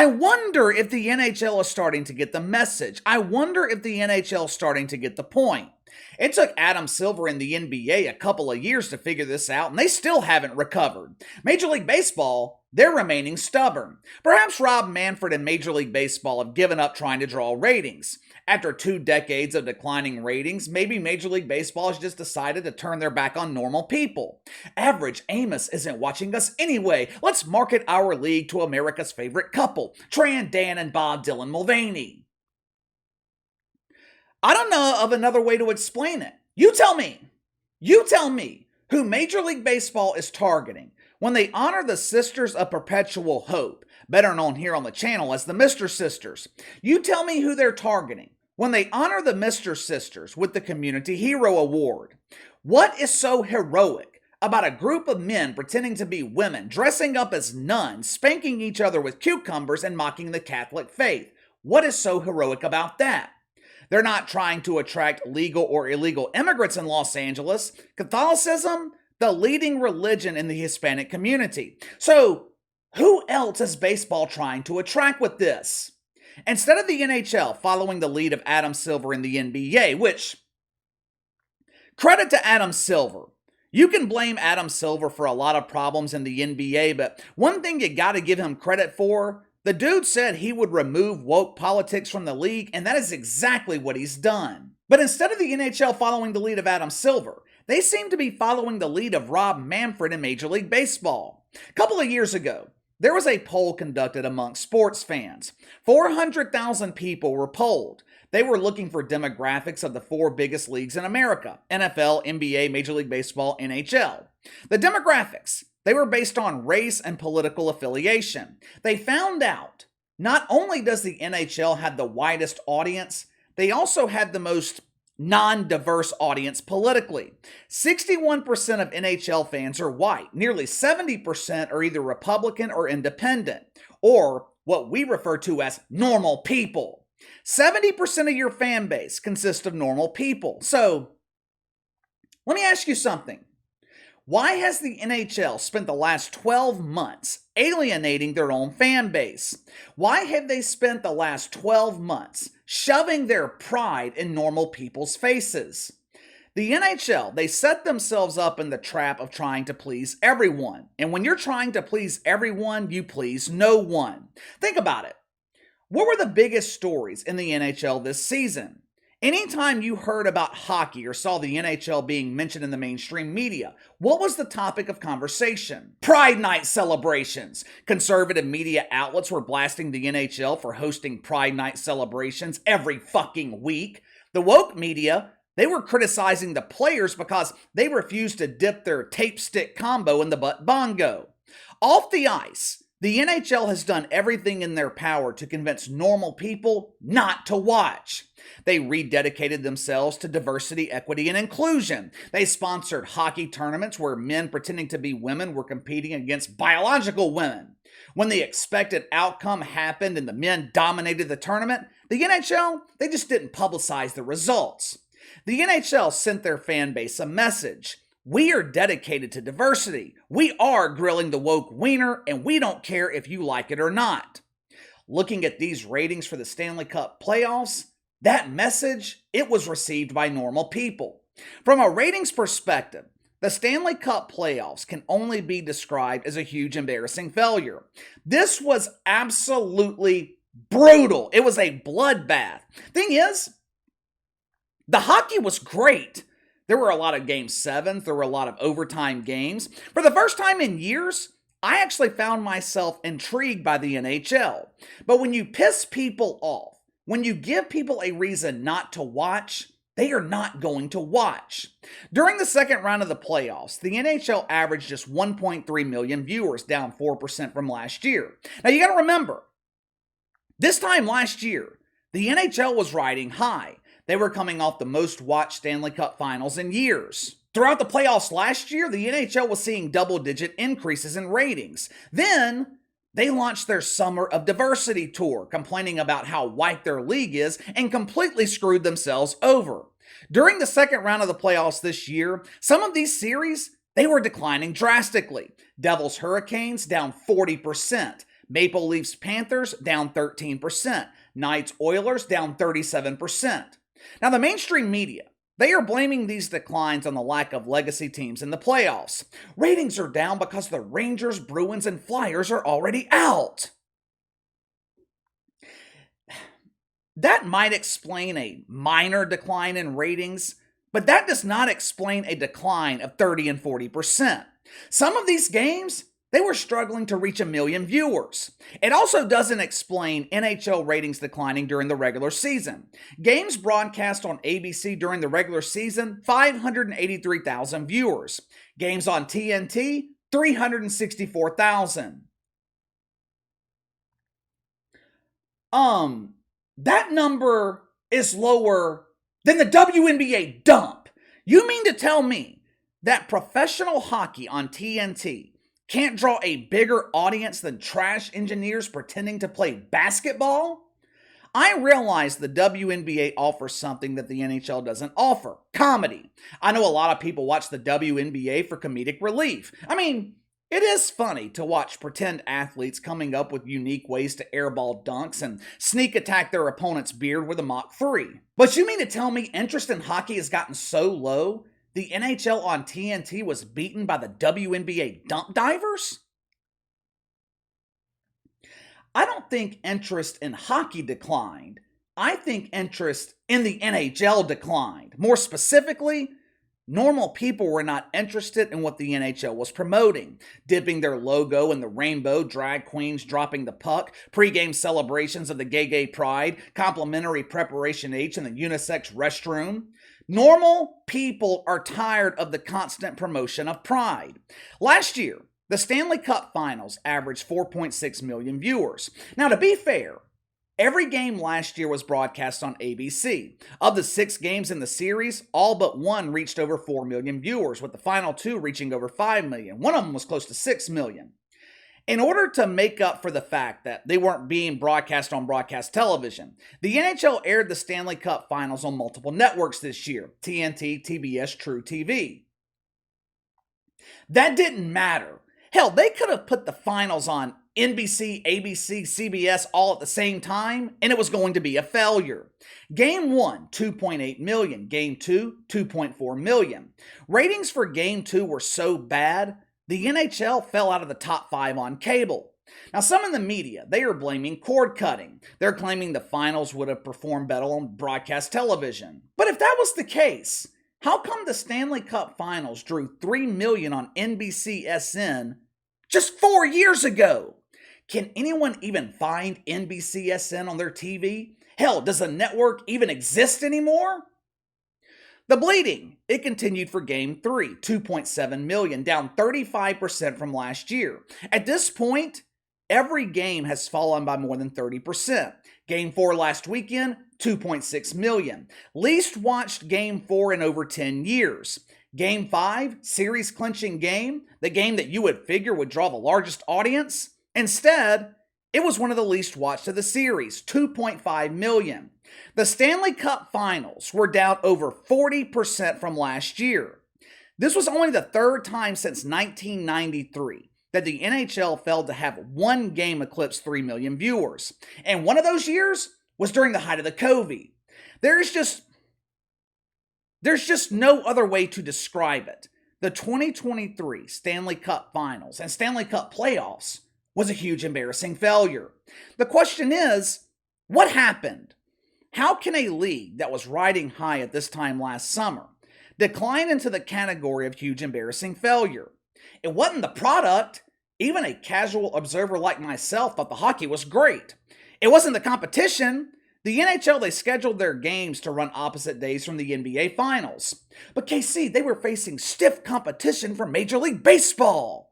I wonder if the NHL is starting to get the message. I wonder if the NHL is starting to get the point. It took Adam Silver in the NBA a couple of years to figure this out, and they still haven't recovered. Major League Baseball, they're remaining stubborn. Perhaps Rob Manfred and Major League Baseball have given up trying to draw ratings. After 2 decades of declining ratings, maybe Major League Baseball has just decided to turn their back on normal people. Average Amos isn't watching us anyway. Let's market our league to America's favorite couple, Tran Dan and Bob Dylan Mulvaney. I don't know of another way to explain it. You tell me. You tell me who Major League Baseball is targeting when they honor the Sisters of Perpetual Hope, better known here on the channel as the Mr. Sisters. You tell me who they're targeting when they honor the Mr. Sisters with the Community Hero Award. What is so heroic about a group of men pretending to be women, dressing up as nuns, spanking each other with cucumbers, and mocking the Catholic faith? What is so heroic about that? They're not trying to attract legal or illegal immigrants in Los Angeles. Catholicism, the leading religion in the Hispanic community. So, who else is baseball trying to attract with this? Instead of the NHL following the lead of Adam Silver in the NBA, which, credit to Adam Silver. You can blame Adam Silver for a lot of problems in the NBA, but one thing you gotta give him credit for, the dude said he would remove woke politics from the league, and that is exactly what he's done. But instead of the NHL following the lead of Adam Silver, they seem to be following the lead of Rob Manfred in Major League Baseball. A couple of years ago, there was a poll conducted among sports fans. 400,000 people were polled. They were looking for demographics of the 4 biggest leagues in America: NFL, NBA, Major League Baseball, NHL. The demographics, they were based on race and political affiliation. They found out not only does the NHL have the widest audience, they also had the most non-diverse audience politically. 61% of NHL fans are white. Nearly 70% are either Republican or independent, or what we refer to as normal people. 70% of your fan base consists of normal people. So, let me ask you something. Why has the NHL spent the last 12 months alienating their own fan base? Why have they spent the last 12 months shoving their pride in normal people's faces? The NHL, they set themselves up in the trap of trying to please everyone. And when you're trying to please everyone, you please no one. Think about it. What were the biggest stories in the NHL this season? Anytime you heard about hockey or saw the NHL being mentioned in the mainstream media, what was the topic of conversation? Pride Night celebrations. Conservative media outlets were blasting the NHL for hosting Pride Night celebrations every fucking week. The woke media, they were criticizing the players because they refused to dip their tape stick combo in the butt bongo. Off the ice, the NHL has done everything in their power to convince normal people not to watch. They rededicated themselves to diversity, equity, and inclusion. They sponsored hockey tournaments where men pretending to be women were competing against biological women. When the expected outcome happened and the men dominated the tournament, the NHL, they just didn't publicize the results. The NHL sent their fan base a message. We are dedicated to diversity. We are grilling the woke wiener, and we don't care if you like it or not. Looking at these ratings for the Stanley Cup Playoffs, that message, it was received by normal people. From a ratings perspective, the Stanley Cup Playoffs can only be described as a huge embarrassing failure. This was absolutely brutal. It was a bloodbath. Thing is, the hockey was great. There were a lot of Game 7s. There were a lot of overtime games. For the first time in years, I actually found myself intrigued by the NHL. But when you piss people off, when you give people a reason not to watch, they are not going to watch. During the second round of the playoffs, the NHL averaged just 1.3 million viewers, down 4% from last year. Now you got to remember, this time last year, the NHL was riding high. They were coming off the most watched Stanley Cup finals in years. Throughout the playoffs last year, the NHL was seeing double-digit increases in ratings. Then, they launched their Summer of Diversity tour, complaining about how white their league is, and completely screwed themselves over. During the second round of the playoffs this year, some of these series, they were declining drastically. Devils Hurricanes down 40%. Maple Leafs Panthers down 13%. Knights Oilers down 37%. Now, the mainstream media, they are blaming these declines on the lack of legacy teams in the playoffs. Ratings are down because the Rangers, Bruins, and Flyers are already out. That might explain a minor decline in ratings, but that does not explain a decline of 30 and 40%. Some of these games, they were struggling to reach 1 million viewers. It also doesn't explain NHL ratings declining during the regular season. Games broadcast on ABC during the regular season, 583,000 viewers. Games on TNT, 364,000. That number is lower than the WNBA dump. You mean to tell me that professional hockey on TNT can't draw a bigger audience than trash engineers pretending to play basketball? I realize the WNBA offers something that the NHL doesn't offer: comedy. I know a lot of people watch the WNBA for comedic relief. I mean, it is funny to watch pretend athletes coming up with unique ways to airball dunks and sneak attack their opponent's beard with a Mach 3. But you mean to tell me interest in hockey has gotten so low the NHL on TNT was beaten by the WNBA dump divers? I don't think interest in hockey declined. I think interest in the NHL declined. More specifically, normal people were not interested in what the NHL was promoting. Dipping their logo in the rainbow, drag queens dropping the puck, pre-game celebrations of the gay pride, complimentary preparation H in the unisex restroom. Normal people are tired of the constant promotion of pride. Last year, the Stanley Cup Finals averaged 4.6 million viewers. Now, to be fair, every game last year was broadcast on ABC. Of the 6 games in the series, all but one reached over 4 million viewers, with the final 2 reaching over 5 million. One of them was close to 6 million. In order to make up for the fact that they weren't being broadcast on broadcast television, the NHL aired the Stanley Cup Finals on multiple networks this year: TNT, TBS, True TV. That didn't matter. Hell, they could have put the finals on NBC, ABC, CBS all at the same time, and it was going to be a failure. Game 1, 2.8 million. Game 2, 2.4 million. Ratings for Game 2 were so bad, the NHL fell out of the top 5 on cable. Now, some in the media, they are blaming cord cutting. They're claiming the finals would have performed better on broadcast television. But if that was the case, how come the Stanley Cup Finals drew 3 million on NBCSN just 4 years ago? Can anyone even find NBCSN on their TV? Hell, does the network even exist anymore? The bleeding, it continued for Game 3, 2.7 million, down 35% from last year. At this point, every game has fallen by more than 30%. Game 4 last weekend, 2.6 million. Least watched Game 4 in over 10 years. Game 5, series clinching game, the game that you would figure would draw the largest audience. Instead, it was one of the least watched of the series, 2.5 million. The Stanley Cup Finals were down over 40% from last year. This was only the 3rd time since 1993 that the NHL failed to have one game eclipse 3 million viewers. And one of those years was during the height of the COVID. There's just no other way to describe it. The 2023 Stanley Cup Finals and Stanley Cup Playoffs was a huge embarrassing failure. The question is, what happened? How can a league that was riding high at this time last summer decline into the category of huge embarrassing failure? It wasn't the product. Even a casual observer like myself thought the hockey was great. It wasn't the competition. The NHL, they scheduled their games to run opposite days from the NBA Finals. But KC, they were facing stiff competition from Major League Baseball.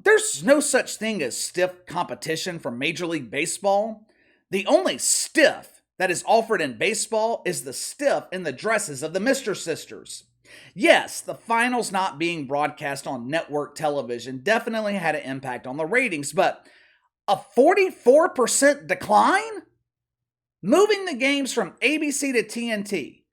There's no such thing as stiff competition from Major League Baseball. The only stiff that is offered in baseball is the stiff in the dresses of the Mister Sisters. Yes, the finals not being broadcast on network television definitely had an impact on the ratings, but a 44% decline? Moving the games from ABC to TNT.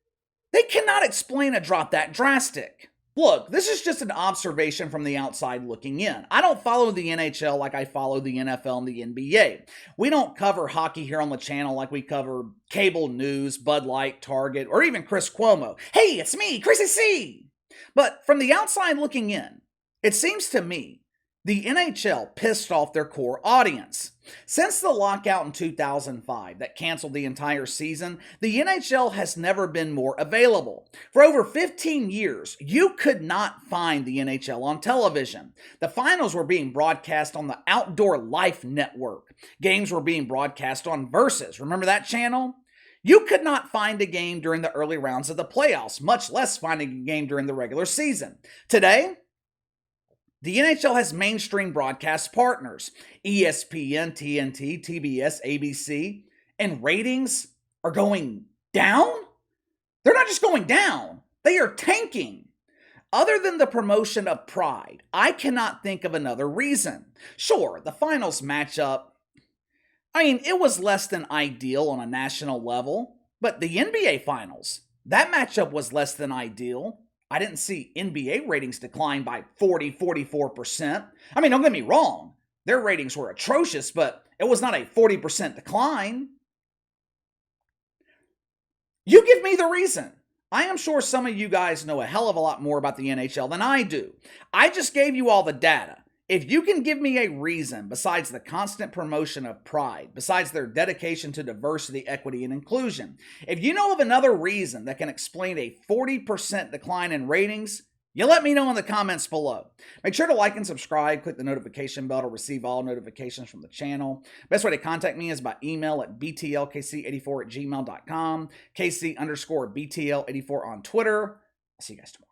They cannot explain a drop that drastic. Look, this is just an observation from the outside looking in. I don't follow the NHL like I follow the NFL and the NBA. We don't cover hockey here on the channel like we cover cable news, Bud Light, Target, or even Chris Cuomo. Hey, it's me, Chrissy C. But from the outside looking in, it seems to me the NHL pissed off their core audience. Since the lockout in 2005 that canceled the entire season, the NHL has never been more available. For over 15 years, you could not find the NHL on television. The finals were being broadcast on the Outdoor Life Network. Games were being broadcast on Versus. Remember that channel? You could not find a game during the early rounds of the playoffs, much less finding a game during the regular season. Today, the NHL has mainstream broadcast partners, ESPN, TNT, TBS, ABC, and ratings are going down? They're not just going down, they are tanking. Other than the promotion of Pride, I cannot think of another reason. Sure, the finals matchup, it was less than ideal on a national level, but the NBA finals, that matchup was less than ideal. I didn't see NBA ratings decline by 44%. Don't get me wrong. Their ratings were atrocious, but it was not a 40% decline. You give me the reason. I am sure some of you guys know a hell of a lot more about the NHL than I do. I just gave you all the data. If you can give me a reason besides the constant promotion of Pride, besides their dedication to diversity, equity, and inclusion, if you know of another reason that can explain a 40% decline in ratings, you let me know in the comments below. Make sure to like and subscribe, click the notification bell to receive all notifications from the channel. Best way to contact me is by email at btlkc84@gmail.com, kc_BTL84 on Twitter. I'll see you guys tomorrow.